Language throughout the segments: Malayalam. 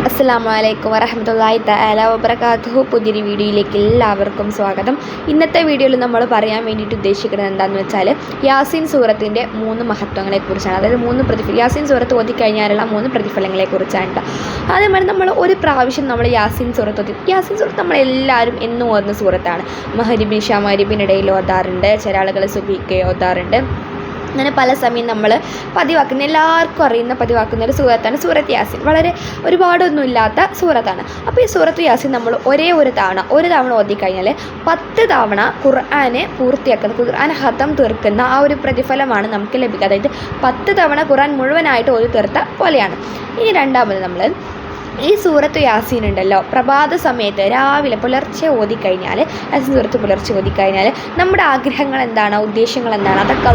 അസ്സലാമു വറഹ്മത്തുള്ളാഹി തആല വബറകാതുഹു. പുതിയൊരു വീഡിയോയിലേക്ക് എല്ലാവർക്കും സ്വാഗതം. ഇന്നത്തെ വീഡിയോയിൽ നമ്മൾ പറയാൻ വേണ്ടിയിട്ട് ഉദ്ദേശിക്കുന്നത് എന്താണെന്ന് വെച്ചാൽ യാസീൻ സൂറത്തിൻ്റെ 3 മഹത്വങ്ങളെക്കുറിച്ചാണ്. അതായത് യാസീൻ സൂറത്ത് ഓതിക്കഴിഞ്ഞാലുള്ള 3 പ്രതിഫലങ്ങളെക്കുറിച്ചാണ്. അതേമാതിരി നമ്മൾ ഒരു പ്രാവശ്യം നമ്മൾ യാസീൻ സൂറത്ത് നമ്മളെല്ലാവരും എന്നും ഓതുന്ന സൂറത്താണ്. മഗ്‌രിബിന് ഇശാ മഗ്‌രിബിനിടയിൽ ഓതാറുണ്ട്, ചില ആളുകൾ സുബ്ഹിക്ക് ഓതാറുണ്ട്. അങ്ങനെ പല സമയം നമ്മൾ എല്ലാവർക്കും അറിയുന്ന പതിവാക്കുന്ന ഒരു സൂറത്താണ് സൂറത്ത് യാസീൻ. വളരെ ഒരുപാടൊന്നുമില്ലാത്ത സൂറത്താണ്. അപ്പോൾ ഈ സൂറത്ത് യാസീൻ നമ്മൾ ഒരു തവണ ഓതിക്കഴിഞ്ഞാൽ 10 തവണ ഖുർആനെ പൂർത്തിയാക്കുന്ന, ഖുർആൻ ഹതം തീർക്കുന്ന ആ ഒരു പ്രതിഫലമാണ് നമുക്ക് ലഭിക്കുക. അതായത് 10 തവണ ഖുർആൻ മുഴുവനായിട്ട് ഓതി തീർത്ത പോലെയാണ്. ഇനി രണ്ടാമത് നമ്മൾ ഈ സൂറത്ത് യാസീൻ ഉണ്ടല്ലോ, പ്രഭാത സമയത്ത് രാവിലെ പുലർച്ചെ ഓതിക്കഴിഞ്ഞാൽ, യാസീൻ സൂറത്ത് പുലർച്ചെ ഓതിക്കഴിഞ്ഞാൽ നമ്മുടെ ആഗ്രഹങ്ങൾ എന്താണ്, ഉദ്ദേശങ്ങൾ എന്താണ്, അതൊക്കെ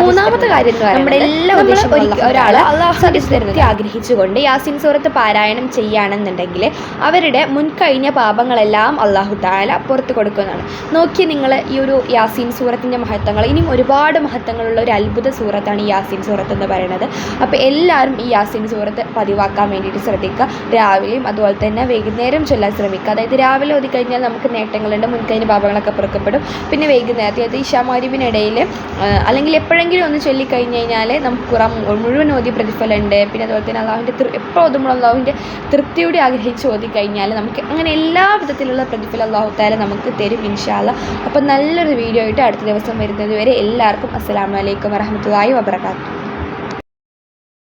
മൂന്നാമത്തെ കാര്യം എന്ന് പറയുന്നത് നമ്മുടെ എല്ലാ ഉദ്ദേശങ്ങളും ഒരാൾ അള്ളാഹു ആഗ്രഹിച്ചുകൊണ്ട് യാസീൻ സൂറത്ത് പാരായണം ചെയ്യുകയാണെന്നുണ്ടെങ്കിൽ അവരുടെ മുൻകഴിഞ്ഞ പാപങ്ങളെല്ലാം അള്ളാഹു തആല പുറത്ത് കൊടുക്കുന്നതാണ്. നോക്കി നിങ്ങൾ ഈ ഒരു യാസീൻ സൂറത്തിൻ്റെ മഹത്വങ്ങൾ, ഇനിയും ഒരുപാട് മഹത്വങ്ങളുള്ള ഒരു അത്ഭുത സൂറത്താണ് ഈ യാസീൻ സൂറത്ത് എന്ന് പറയുന്നത്. അപ്പോൾ എല്ലാവരും ഈ യാസീൻ സൂറത്ത് പതിവാക്കാൻ വേണ്ടിയിട്ട് ശ്രദ്ധിക്കുക. രാവിലെയും അതുപോലെ തന്നെ വൈകുന്നേരം ചൊല്ലാൻ ശ്രമിക്കുക. അതായത് രാവിലെ ഓതിക്കഴിഞ്ഞാൽ നമുക്ക് നേട്ടങ്ങളുണ്ട്, മുൻകഴിഞ്ഞ പാപങ്ങളൊക്കെ പുറക്കപ്പെടും. പിന്നെ വൈകുന്നേരത്തെ അത് ഇശാ മഗ്‌രിബിനിടയിൽ അല്ലെങ്കിൽ എപ്പോഴെങ്കിലും ഒന്ന് ചൊല്ലിക്കഴിഞ്ഞ് കഴിഞ്ഞാൽ നമുക്ക് ഖുർആൻ മുഴുവൻ ഓതിയ പ്രതിഫലമുണ്ട്. പിന്നെ അതുപോലെ തന്നെ എപ്പോൾ ഓതുമ്പോൾ അള്ളാഹുവിൻ്റെ തൃപ്തിയോടെ ആഗ്രഹിച്ച് ഓതിക്കഴിഞ്ഞാൽ നമുക്ക് അങ്ങനെ എല്ലാ വിധത്തിലുള്ള പ്രതിഫലം അള്ളാഹു തആല നമുക്ക് തരും ഇൻഷാ അല്ലാഹ്. അപ്പോൾ നല്ലൊരു വീഡിയോ ആയിട്ട് അടുത്ത ദിവസം വരുന്നത് വരെ എല്ലാവർക്കും അസ്സലാമു അലൈക്കും വറഹ്മത്തുള്ളാഹി വബറകാതുഹു.